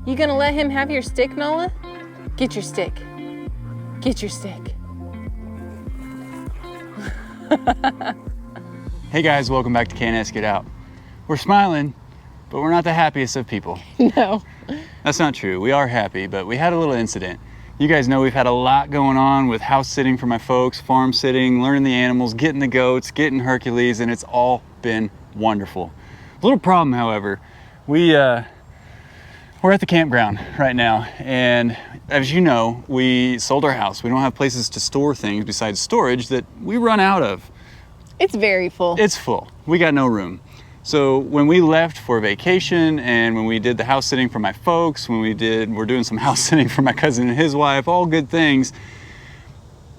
You gonna let him have your stick, Nola? Get your stick. Get your stick. Hey guys, welcome back to K&S Get Out. We're smiling, but we're not the happiest of people. No. That's not true. We are happy, but we had a little incident. You guys know we've had a lot going on with house sitting for my folks, farm sitting, learning the animals, getting the goats, getting Hercules, and it's all been wonderful. A little problem, however, we're at the campground right now, and as you know, we sold our house. We don't have places to store things besides storage that we run out of. It's very full. It's full. We got no room. So when we left for vacation and when we did the house sitting for my folks, we're doing some house sitting for my cousin and his wife, all good things,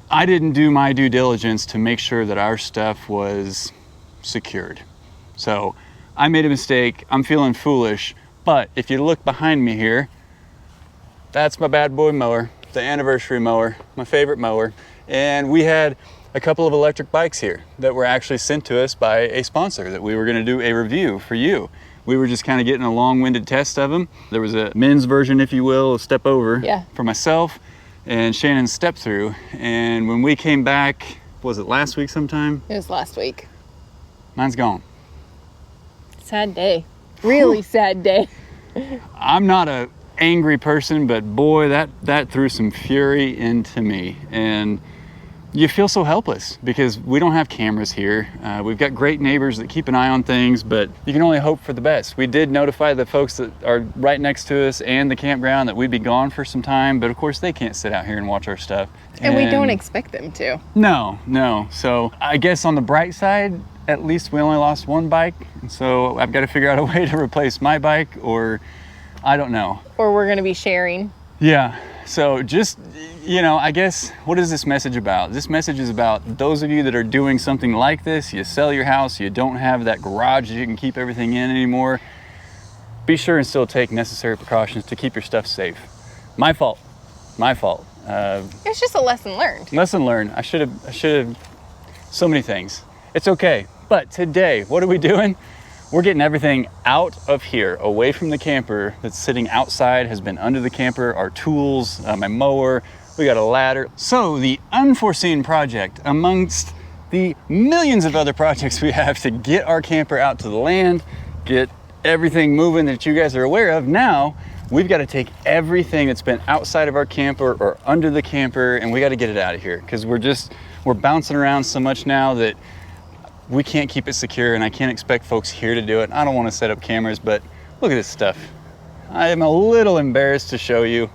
I didn't do my due diligence to make sure that our stuff was secured. So I made a mistake. I'm feeling foolish, but if you look behind me here, that's my bad boy mower, the anniversary mower, my favorite mower. And we had a couple of electric bikes here that were actually sent to us by a sponsor that we were going to do a review for you. We were just kind of getting a long-winded test of them. There was a men's version, if you will, a step over for myself and Shannon's step through. And when we came back, was it last week sometime? It was last week. Mine's gone. Sad day. Really sad day. I'm not a angry person, but boy, that threw some fury into me. And you feel so helpless because we don't have cameras here. We've got great neighbors that keep an eye on things, but you can only hope for the best. We did notify the folks that are right next to us and the campground that we'd be gone for some time, but of course they can't sit out here and watch our stuff. And we don't expect them to. No. So I guess on the bright side, at least we only lost one bike. And so I've got to figure out a way to replace my bike, or I don't know. Or we're gonna be sharing. Yeah. So just, I guess, what is this message about? This message is about those of you that are doing something like this. You sell your house, you don't have that garage that you can keep everything in anymore. Be sure and still take necessary precautions to keep your stuff safe. My fault. It's just a lesson learned. Lesson learned. I should have so many things. It's okay. But today, what are we doing? We're getting everything out of here, away from the camper that's sitting outside, has been under the camper, our tools, my mower, we got a ladder. So the unforeseen project amongst the millions of other projects we have to get our camper out to the land, get everything moving that you guys are aware of. Now, we've got to take everything that's been outside of our camper or under the camper, and we got to get it out of here because we're bouncing around so much now that we can't keep it secure, and I can't expect folks here to do it. I don't want to set up cameras, but look at this stuff. I am a little embarrassed to show you,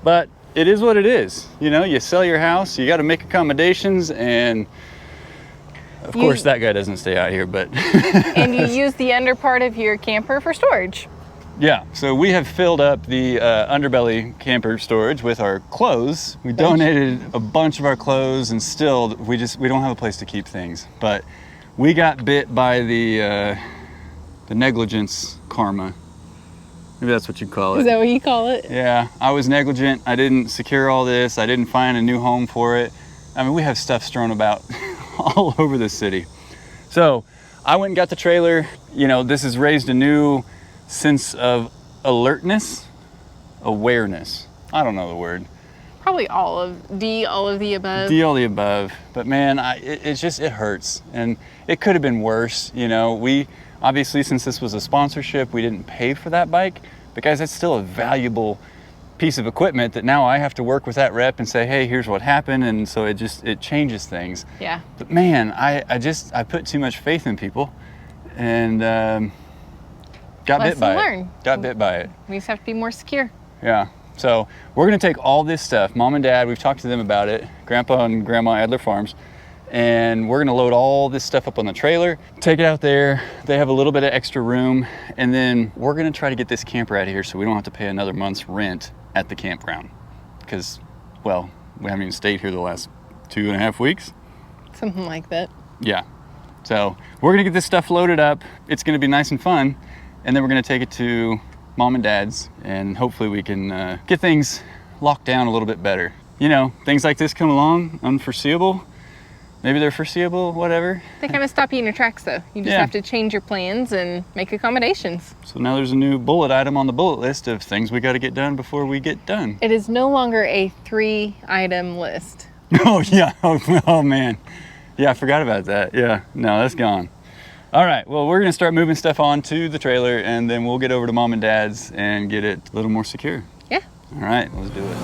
but it is what it is. You sell your house, you got to make accommodations, and of course that guy doesn't stay out here, but. And you use the under part of your camper for storage. Yeah, so we have filled up the underbelly camper storage with our clothes. We donated a bunch of our clothes, and still we don't have a place to keep things, but we got bit by the negligence karma. Maybe that's what you call it. Is that what you call it? Yeah, I was negligent. I didn't secure all this. I didn't find a new home for it. I mean, we have stuff strewn about all over the city. So I went and got the trailer. This has raised a new sense of alertness, awareness. I don't know the word. Probably all of the above. D, all the above. But man, it hurts. And it could have been worse. We obviously, since this was a sponsorship, we didn't pay for that bike. But guys, that's still a valuable piece of equipment that now I have to work with that rep and say, hey, here's what happened. And so it changes things. Yeah. But man, I put too much faith in people and got bit by it. We just have to be more secure. Yeah. So we're going to take all this stuff. Mom and Dad, we've talked to them about it. Grandpa and Grandma Adler Farms. And we're going to load all this stuff up on the trailer, take it out there. They have a little bit of extra room. And then we're going to try to get this camper out of here so we don't have to pay another month's rent at the campground. Because, well, we haven't even stayed here the last 2.5 weeks. Something like that. Yeah. So we're going to get this stuff loaded up. It's going to be nice and fun. And then we're going to take it to Mom and Dad's, and hopefully we can get things locked down a little bit better. Things like this come along, unforeseeable. maybe they're foreseeable, whatever. They kind of stop you in your tracks, though. You just have to change your plans and make accommodations. So now there's a new bullet item on the bullet list of things we got to get done before we get done. It is no longer a 3-item list. Oh, yeah. Oh, man. Yeah, I forgot about that. Yeah, no, that's gone. All right, well, we're going to start moving stuff onto the trailer, and then we'll get over to Mom and Dad's and get it a little more secure. Yeah. All right, let's do it.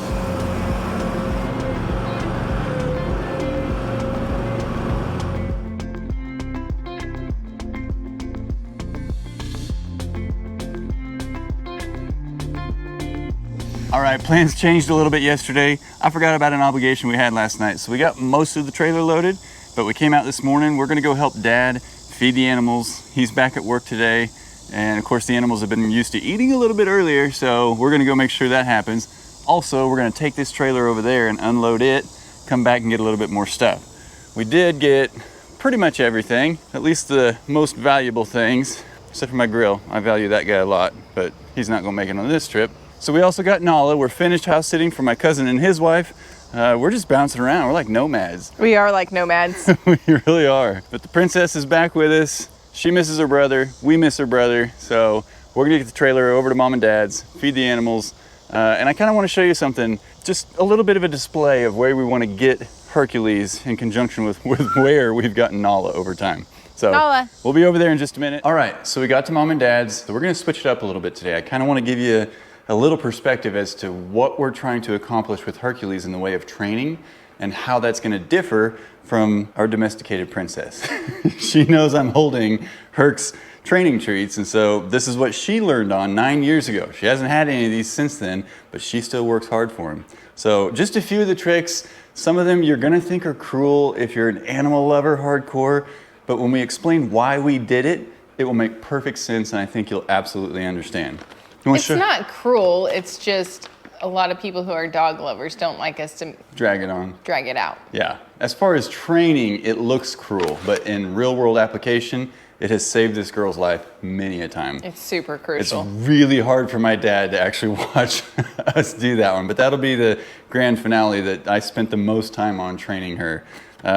All right, plans changed a little bit yesterday. I forgot about an obligation we had last night. So we got most of the trailer loaded, but we came out this morning. We're gonna go help Dad feed the animals. He's back at work today. And of course the animals have been used to eating a little bit earlier, so we're gonna go make sure that happens. Also, we're gonna take this trailer over there and unload it, come back and get a little bit more stuff. We did get pretty much everything, at least the most valuable things, except for my grill. I value that guy a lot, but he's not gonna make it on this trip. So we also got Nala. We're finished house sitting for my cousin and his wife. We're just bouncing around. We're like nomads. We are like nomads. We really are. But the princess is back with us. She misses her brother. We miss her brother. So we're gonna get the trailer over to Mom and Dad's, feed the animals. And I kind of want to show you something, just a little bit of a display of where we want to get Hercules in conjunction with where we've gotten Nala over time. So Nala. We'll be over there in just a minute. All right, so we got to Mom and Dad's. So we're gonna switch it up a little bit today. I kind of want to give you a little perspective as to what we're trying to accomplish with Hercules in the way of training and how that's going to differ from our domesticated princess. She knows I'm holding Herc's training treats, and so this is what she learned on 9 years ago. She hasn't had any of these since then, but she still works hard for him. So just a few of the tricks. Some of them you're going to think are cruel if you're an animal lover hardcore, but when we explain why we did it, it will make perfect sense, and I think you'll absolutely understand. It's not cruel, it's just a lot of people who are dog lovers don't like us to drag it out. Yeah. As far as training, it looks cruel, but in real world application, it has saved this girl's life many a time. It's super crucial. It's really hard for my dad to actually watch us do that one, but that'll be the grand finale that I spent the most time on training her.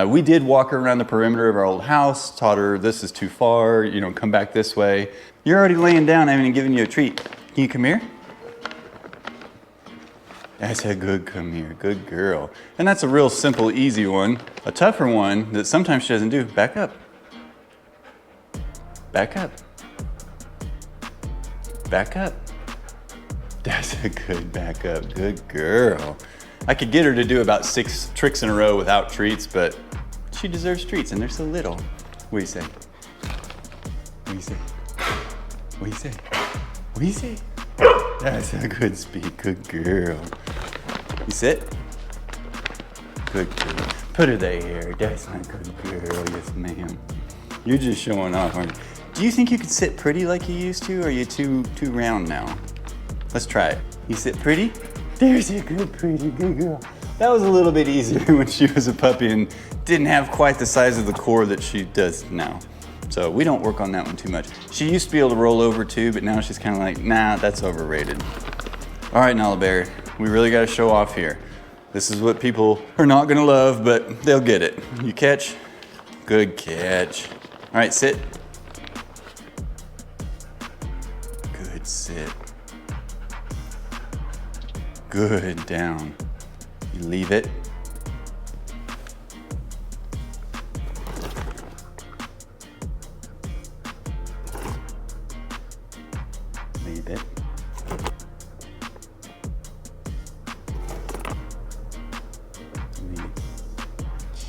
We did walk her around the perimeter of our old house, taught her this is too far, come back this way. You're already laying down, I haven't given you a treat. Can you come here? That's a good come here, good girl. And that's a real simple, easy one. A tougher one that sometimes she doesn't do. Back up. Back up. Back up. That's a good back up, good girl. I could get her to do about 6 tricks in a row without treats, but she deserves treats and they're so little. What do you say? What do you say? What do you say? What do you say? That's a good speed, good girl. You sit. Good girl. Put her there. That's my good girl. Yes, ma'am. You're just showing off, aren't you? Do you think you could sit pretty like you used to, or are you too round now? Let's try it. You sit pretty? There's a good, pretty, good girl. That was a little bit easier when she was a puppy and didn't have quite the size of the core that she does now. So we don't work on that one too much. She used to be able to roll over too, but now she's kind of like, nah, that's overrated. All right, Nala Bear, we really got to show off here. This is what people are not gonna love, but they'll get it. You catch? Good catch. All right, sit. Good sit. Good down. You leave it. Leave it.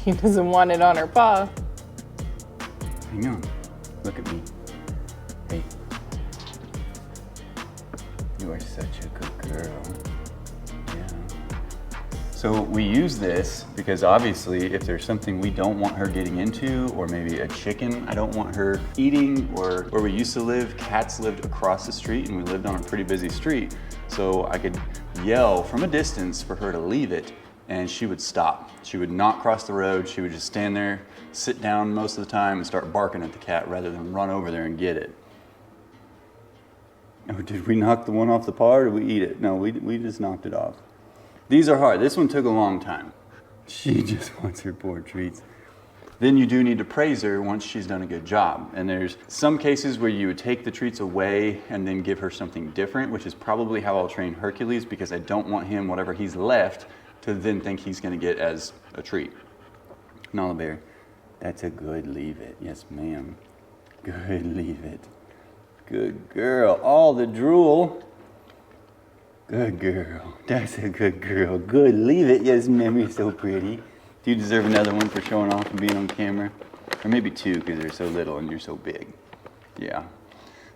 She doesn't want it on her paw. Hang on. Look at me. Hey. You are such a good girl. Yeah. So we use this because obviously if there's something we don't want her getting into, or maybe a chicken I don't want her eating, or where we used to live, cats lived across the street and we lived on a pretty busy street. So I could yell from a distance for her to leave it and she would stop. She would not cross the road. She would just stand there, sit down most of the time and start barking at the cat rather than run over there and get it. Oh, did we knock the one off the paw or did we eat it? No, we just knocked it off. These are hard. This one took a long time. She just wants her poor treats. then you do need to praise her once she's done a good job. And there's some cases where you would take the treats away and then give her something different, which is probably how I'll train Hercules, because I don't want him, whatever he's left, to then think he's gonna get as a treat. Nala Bear, that's a good leave it. Yes, ma'am. Good leave it. Good girl. All the drool. Good girl. That's a good girl. Good leave it. Yes, ma'am. You're so pretty. Do you deserve another one for showing off and being on camera? Or maybe two, because they're so little and you're so big. Yeah.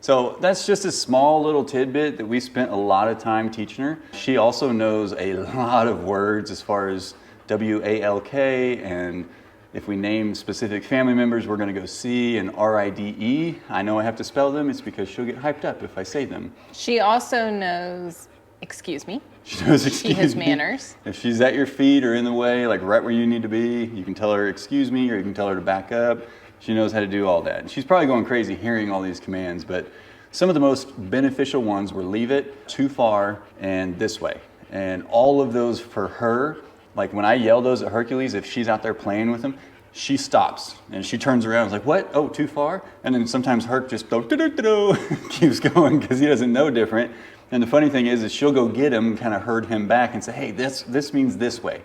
So that's just a small little tidbit that we spent a lot of time teaching her. She also knows a lot of words as far as W-A-L-K, and if we name specific family members, we're gonna go C and R-I-D-E. I know I have to spell them. It's because she'll get hyped up if I say them. She also knows, excuse me. She knows excuse me. She has manners. If she's at your feet or in the way, like right where you need to be, you can tell her excuse me, or you can tell her to back up. She knows how to do all that. And she's probably going crazy hearing all these commands, but some of the most beneficial ones were leave it, too far, and this way. And all of those for her, like when I yell those at Hercules, if she's out there playing with him, she stops and she turns around and is like, what? Oh, too far? And then sometimes Herc just keeps going because he doesn't know different. And the funny thing is she'll go get him, kind of herd him back and say, hey, this means this way.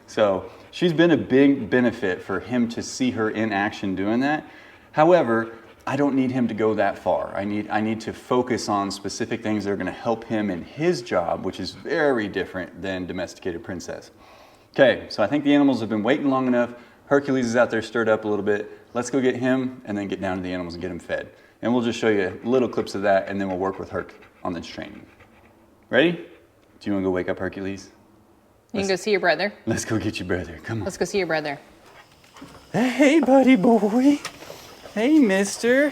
So she's been a big benefit for him to see her in action doing that. However, I don't need him to go that far. I need to focus on specific things that are gonna help him in his job, which is very different than domesticated princess. Okay, so I think the animals have been waiting long enough. Hercules is out there stirred up a little bit. Let's go get him and then get down to the animals and get them fed. And we'll just show you little clips of that, and then we'll work with Herc on this training. Ready? Do you wanna go wake up Hercules? You can go see your brother. Let's go get your brother, come on. Let's go see your brother. Hey, buddy boy. Hey, mister.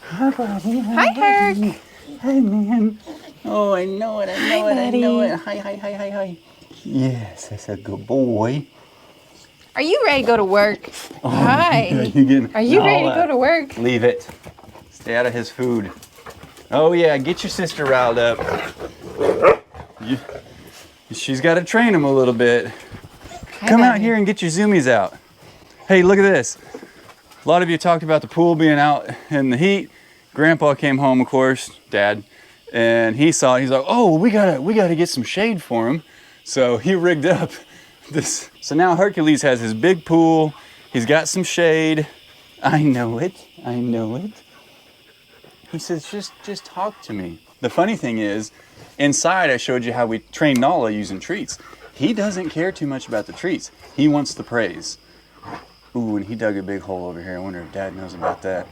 Hi, buddy. Hi, Herc. Hi, man. Oh, I know it, I know it, I know it. Hi. Yes, that's a good boy. Are you ready to go to work? Oh, Hi. Are you ready to go to work? Leave it. Stay out of his food. Oh, yeah, get your sister riled up. She's got to train him a little bit. Come out here and get your zoomies out. Hey, look at this. A lot of you talked about the pool being out in the heat. Grandpa came home, of course, Dad, and he saw it. He's like, oh, we gotta get some shade for him. So he rigged up this. So now Hercules has his big pool. He's got some shade. I know it. He says, just talk to me. The funny thing is, inside I showed you how we train Nala using treats. He doesn't care too much about the treats. He wants the praise. Ooh, and he dug a big hole over here. I wonder if Dad knows about that.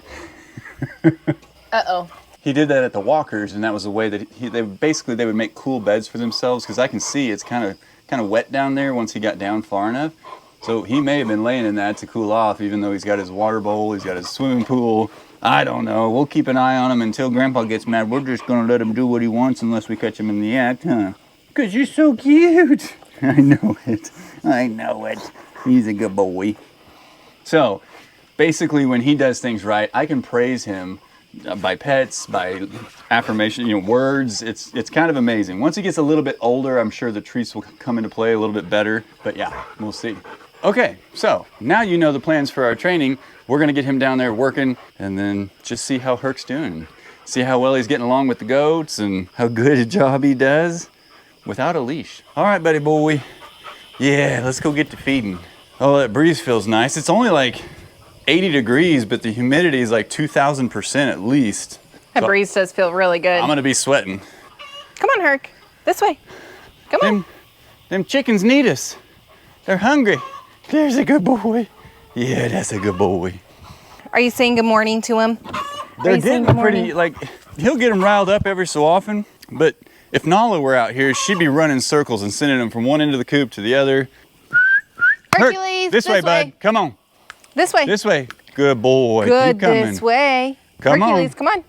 Uh-oh. He did that at the walkers, and that was the way that they would make cool beds for themselves, because I can see it's kind of wet down there once he got down far enough. So he may have been laying in that to cool off, even though he's got his water bowl, he's got his swimming pool. I don't know. We'll keep an eye on him until Grandpa gets mad. We're just going to let him do what he wants unless we catch him in the act, huh? Because you're so cute. I know it. He's a good boy. So basically when he does things right, I can praise him by pets, by affirmation, words. It's kind of amazing. Once he gets a little bit older, I'm sure the treats will come into play a little bit better, but yeah, we'll see. Okay, so now you know the plans for our training. We're gonna get him down there working and then just see how Herc's doing. See how well he's getting along with the goats and how good a job he does without a leash. All right, buddy boy. Yeah, let's go get to feeding. Oh, that breeze feels nice. It's only like 80 degrees, but the humidity is like 2,000% at least. That breeze does feel really good. I'm gonna be sweating. Come on, Herc. This way. Come on. Them chickens need us. They're hungry. There's a good boy. Yeah, that's a good boy. Are you saying good morning to him? They're getting pretty, he'll get them riled up every so often, but if Nala were out here, she'd be running circles and sending them from one end of the coop to the other. Hercules, Herc, this way, bud. Come on. This way. This way. Good boy. Good Keep coming. this way. Come Hercules, on. come on.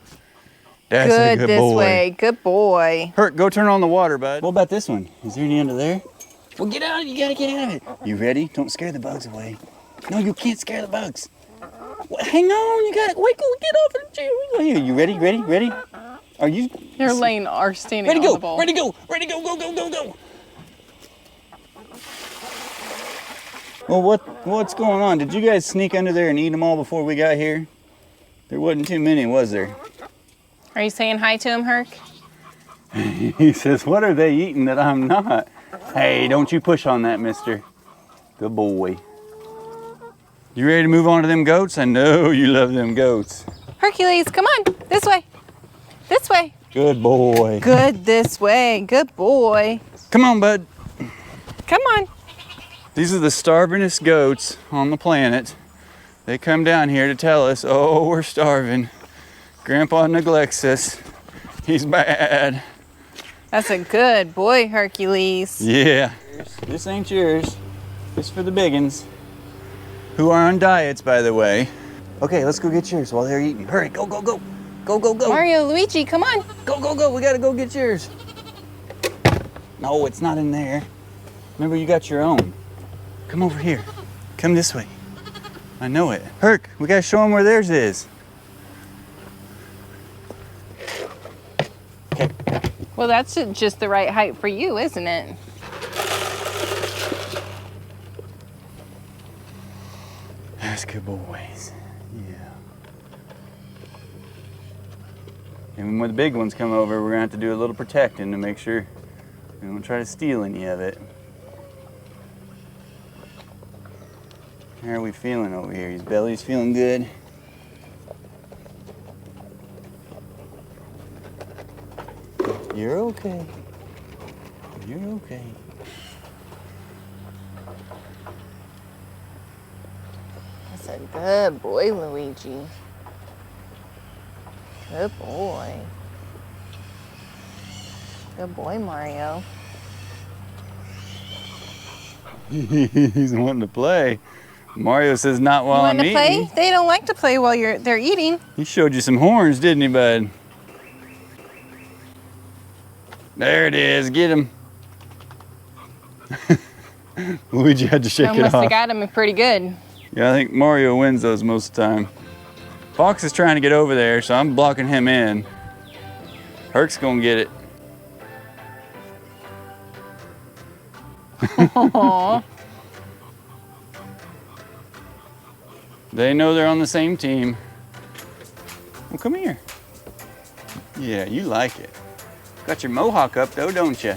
That's a good this boy. way. Good boy. Herc, go turn on the water, bud. What about this one? Is there any under there? Well, get out. You gotta get out of it. You ready? Don't scare the bugs away. No, you can't scare the bugs. Well, hang on. You gotta wait. Go get off of the chair. You ready? Ready? Are you? They're laying are standing on the bowl. Ready to go. Go. Well, what's going on? Did you guys sneak under there and eat them all before we got here? There wasn't too many, was there? Are you saying hi to him, Herc? He says, what are they eating that I'm not? Hey, don't you push on that, mister. Good boy. You ready to move on to them goats? I know you love them goats. Hercules, come on. This way. This way. Good boy. Good this way. Good boy. Come on, bud. Come on. These are the starvingest goats on the planet. They come down here to tell us, oh, we're starving. Grandpa neglects us. He's bad. That's a good boy, Hercules. Yeah. This ain't yours. This for the biggins, who are on diets, by the way. Okay, let's go get yours while they're eating. Hurry, go, go, go. Go, go, go. Mario, Luigi, come on. Go, go, go. We gotta go get yours. No, it's not in there. Remember, you got your own. Come over here. Come this way. I know it. Herc, we gotta show them where theirs is. Okay. Well, that's just the right height for you, isn't it? That's good boys. Yeah. Even when the big ones come over, we're gonna have to do a little protecting to make sure we don't try to steal any of it. How are we feeling over here? His belly's feeling good? You're okay. You're okay. That's a good boy, Luigi. Good boy. Good boy, Mario. He's wanting to play. Mario says not while I'm You want to eating. play? They don't like to play while they're eating. He showed you some horns, didn't he, bud? There it is. Get him. Luigi had to shake I it must off. have got him pretty good. Yeah, I think Mario wins those most of the time. Fox is trying to get over there, so I'm blocking him in. Herc's gonna get it. Aww. They know they're on the same team. Well, come here. Yeah, you like it. Got your mohawk up though, don't you?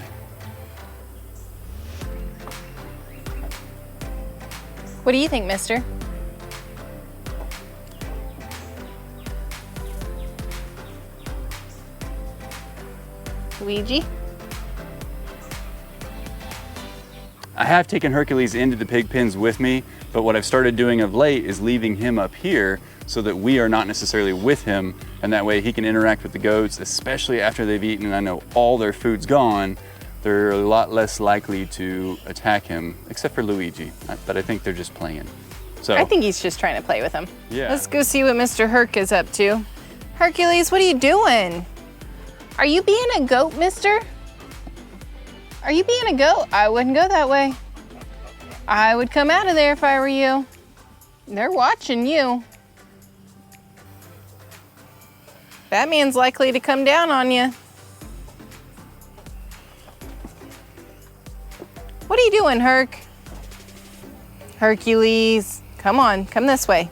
What do you think, mister? Luigi? I have taken Hercules into the pig pens with me, but what I've started doing of late is leaving him up here so that we are not necessarily with him, and that way he can interact with the goats, especially after they've eaten and I know all their food's gone. They're a lot less likely to attack him, except for Luigi, but I think they're just playing. So I think he's just trying to play with him. Yeah. Let's go see what Mr. Herc is up to. Hercules, what are you doing? Are you being a goat, mister? Are you being a goat? I wouldn't go that way. I would come out of there if I were you. They're watching you. Batman's likely to come down on you. What are you doing, Herc? Hercules, come on, come this way.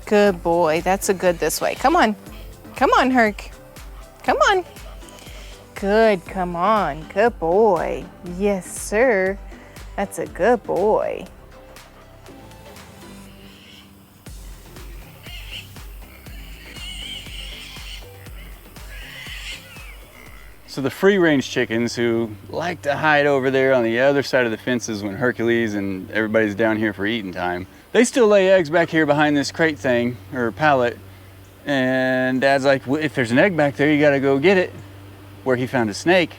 Good boy, that's a good this way. Come on, Herc. Come on. Good, come on, good boy. Yes, sir. That's a good boy. So the free-range chickens who like to hide over there on the other side of the fences when Hercules and everybody's down here for eating time, they still lay eggs back here behind this crate thing, or pallet. And Dad's like, well, if there's an egg back there, you gotta go get it. Where he found a snake,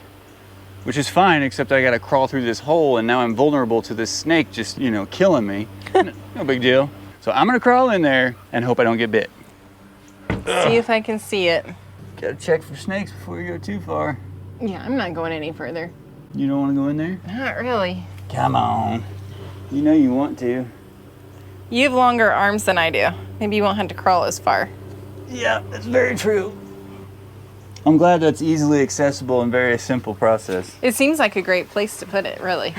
which is fine, except I gotta crawl through this hole and now I'm vulnerable to this snake just, you know, killing me. No big deal. So I'm gonna crawl in there and hope I don't get bit. See if I can see it. Gotta check for snakes before you go too far. Yeah, I'm not going any further. You don't wanna go in there? Not really. Come on. You know you want to. You have longer arms than I do. Maybe you won't have to crawl as far. Yeah, that's very true. I'm glad that's easily accessible and very simple process. It seems like a great place to put it, really.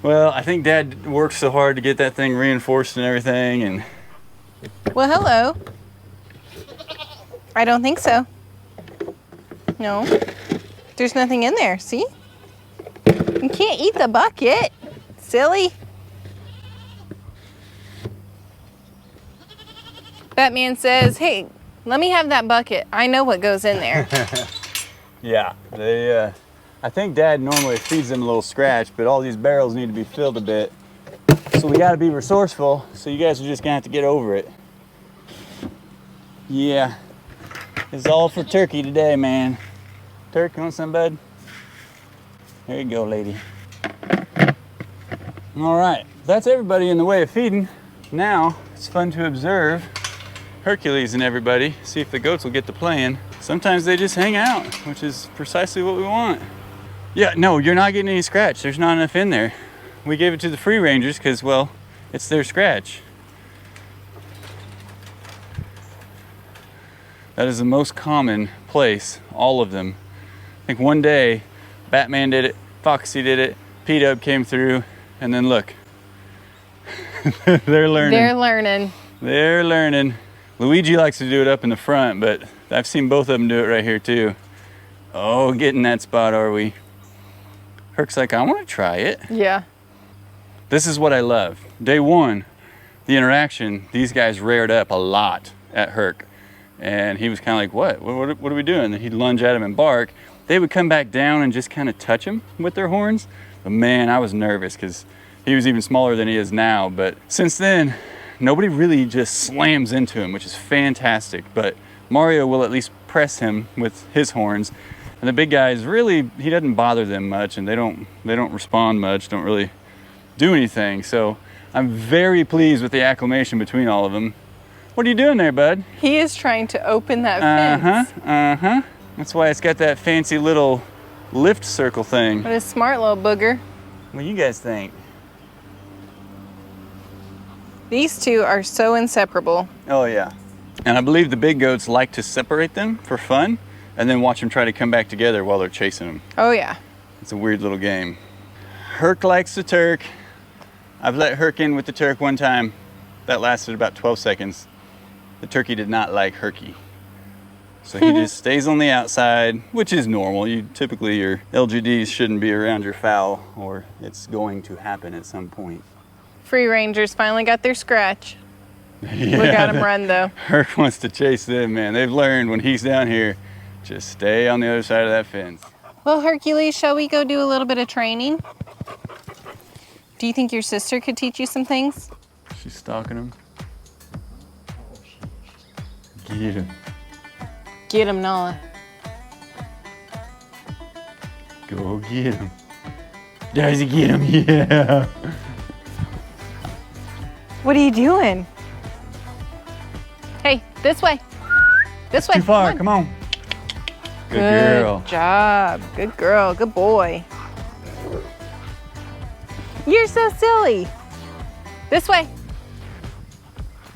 Well, I think Dad worked so hard to get that thing reinforced and everything, and... Well, hello. I don't think so. No. There's nothing in there, see? You can't eat the bucket. Silly. Batman says, hey, let me have that bucket. I know what goes in there. Yeah, they, I think Dad normally feeds them a little scratch, but all these barrels need to be filled a bit. So we gotta be resourceful, so you guys are just gonna have to get over it. Yeah, it's all for turkey today, man. Turkey, want some, bud? There you go, lady. All right, that's everybody in the way of feeding. Now, it's fun to observe Hercules and everybody, see if the goats will get to playing. Sometimes they just hang out, which is precisely what we want. Yeah, no, you're not getting any scratch. There's not enough in there. We gave it to the free rangers because, well, it's their scratch. That is the most common place, all of them. I think one day, Batman did it, Foxy did it, P-Dub came through, and then look. They're learning. They're learning. They're learning. Luigi likes to do it up in the front, but I've seen both of them do it right here too. Oh, getting that spot, are we? Herc's like, I want to try it. Yeah. This is what I love. Day one, the interaction, these guys reared up a lot at Herc. And he was kind of like, what are we doing? And he'd lunge at him and bark. They would come back down and just kind of touch him with their horns. But man, I was nervous because he was even smaller than he is now. But since then, nobody really just slams into him, which is fantastic. But Mario will at least press him with his horns. And the big guys really, he doesn't bother them much, and they don't respond much, don't really do anything. So I'm very pleased with the acclimation between all of them. What are you doing there, bud? He is trying to open that fence. That's why it's got that fancy little lift circle thing. What a smart little booger. What do you guys think? These two are so inseparable. Oh yeah. And I believe the big goats like to separate them for fun and then watch them try to come back together while they're chasing them. Oh yeah. It's a weird little game. Herc likes the Turk. I've let Herc in with the Turk one time. That lasted about 12 seconds. The turkey did not like Herky. So he just stays on the outside, which is normal. Typically your LGDs shouldn't be around your fowl, or it's going to happen at some point. Free rangers finally got their scratch. Yeah, we got him run though. Herc wants to chase them, man. They've learned when he's down here, just stay on the other side of that fence. Well, Hercules, shall we go do a little bit of training? Do you think your sister could teach you some things? She's stalking him. Get him. Get him, Nala. Go get him. Does he get him? Yeah. What are you doing? Hey, this way. This way. Too far. Come on. Good girl. Good job. Good girl. Good boy. You're so silly. This way.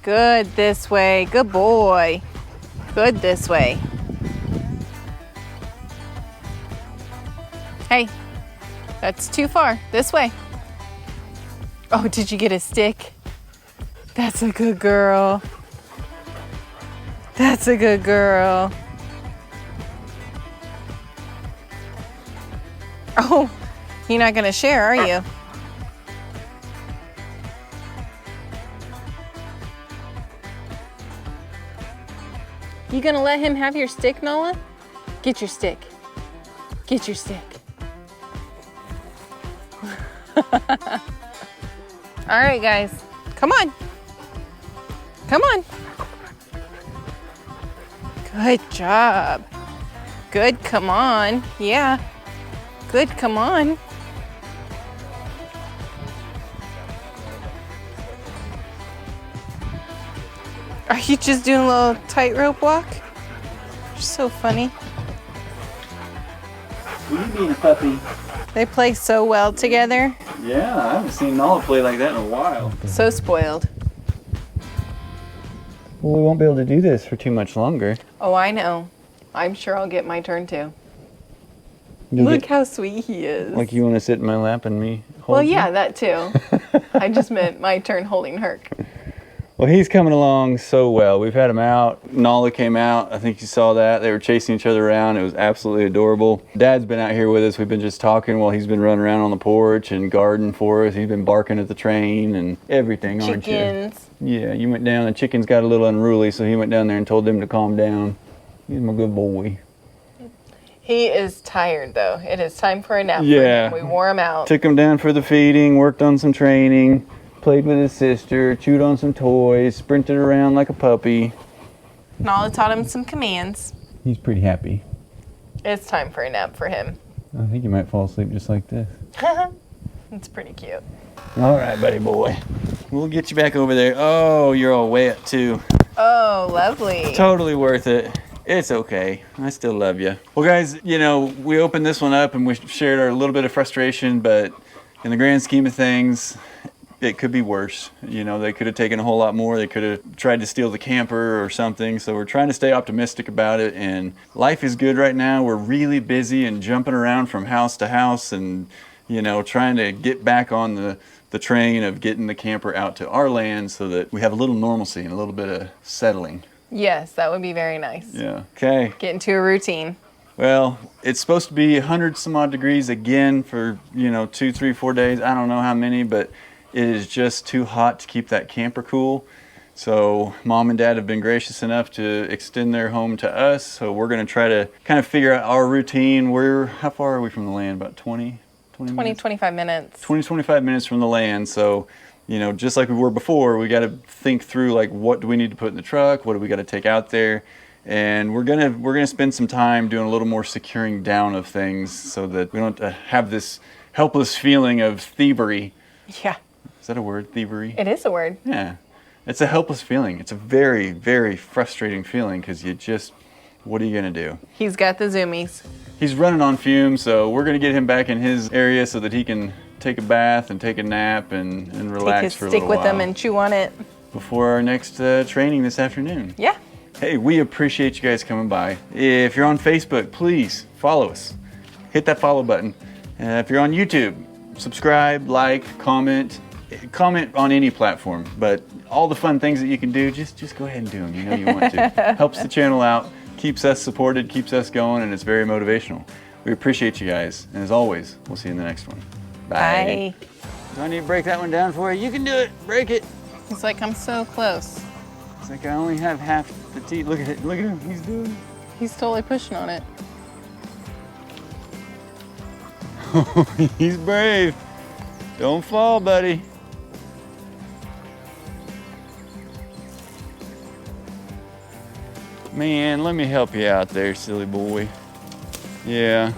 Good this way. Good boy. Good this way. Hey, that's too far. This way. Oh, did you get a stick? That's a good girl. That's a good girl. Oh, you're not gonna share, are you? You gonna let him have your stick, Nola? Get your stick. Get your stick. All right, guys. Come on. Come on. Good job. Good, come on. Yeah. Good, come on. Are you just doing a little tightrope walk? You're so funny. You being a puppy. They play so well together. Yeah, I haven't seen Nala play like that in a while. So spoiled. Well, we won't be able to do this for too much longer. Oh, I know. I'm sure I'll get my turn too. Look how sweet he is. Like you want to sit in my lap and me hold Well, you? yeah, that too. I just meant my turn holding Herc. Well, he's coming along so well. We've had him out. Nala came out. I think you saw that. They were chasing each other around. It was absolutely adorable. Dad's been out here with us. We've been just talking while he's been running around on the porch and gardening for us. He's been barking at the train and everything, aren't you? Chickens. Yeah, you went down. The chickens got a little unruly, so he went down there and told them to calm down. He's my good boy. He is tired, though. It is time for a nap. Yeah. For him. We wore him out. Took him down for the feeding, worked on some training, played with his sister, chewed on some toys, sprinted around like a puppy. Nala taught him some commands. He's pretty happy. It's time for a nap for him. I think he might fall asleep just like this. It's pretty cute. All right, buddy boy. We'll get you back over there. Oh, you're all wet too. Oh, lovely. Totally worth it. It's okay. I still love you. Well, guys, you know, we opened this one up and we shared our little bit of frustration, but in the grand scheme of things, it could be worse. You know, they could have taken a whole lot more. They could have tried to steal the camper or something. So we're trying to stay optimistic about it. And life is good right now. We're really busy and jumping around from house to house and, you know, trying to get back on the train of getting the camper out to our land so that we have a little normalcy and a little bit of settling. Yes, that would be very nice. Yeah. Okay. Get into a routine. Well, it's supposed to be 100 some odd degrees again for, you know, 2, 3, 4 days. I don't know how many, but it is just too hot to keep that camper cool. So Mom and Dad have been gracious enough to extend their home to us. So we're going to try to kind of figure out our routine. How far are we from the land? About 20 minutes? 25 minutes. 20, 25 minutes from the land. So, you know, just like we were before, we got to think through like what do we need to put in the truck? What do we got to take out there? And we're gonna spend some time doing a little more securing down of things so that we don't have this helpless feeling of thievery. Yeah. Is that a word, thievery? It is a word. Yeah. It's a helpless feeling. It's a very, very frustrating feeling because what are you going to do? He's got the zoomies. He's running on fumes, so we're going to get him back in his area so that he can take a bath and take a nap and relax for a little while. Take his stick with him and chew on it. Before our next training this afternoon. Yeah. Hey, we appreciate you guys coming by. If you're on Facebook, please follow us. Hit that follow button. If you're on YouTube, subscribe, like, comment on any platform. But all the fun things that you can do, just go ahead and do them. You know you want to. Helps the channel out, keeps us supported, keeps us going, and it's very motivational. We appreciate you guys. And as always, we'll see you in the next one. Bye. Do I need to break that one down for you? You can do it. Break it. He's like, I'm so close. It's like I only have half the teeth. Look at it. Look at him. He's doing it. He's totally pushing on it. He's brave. Don't fall, buddy. Man, let me help you out there, silly boy. Yeah.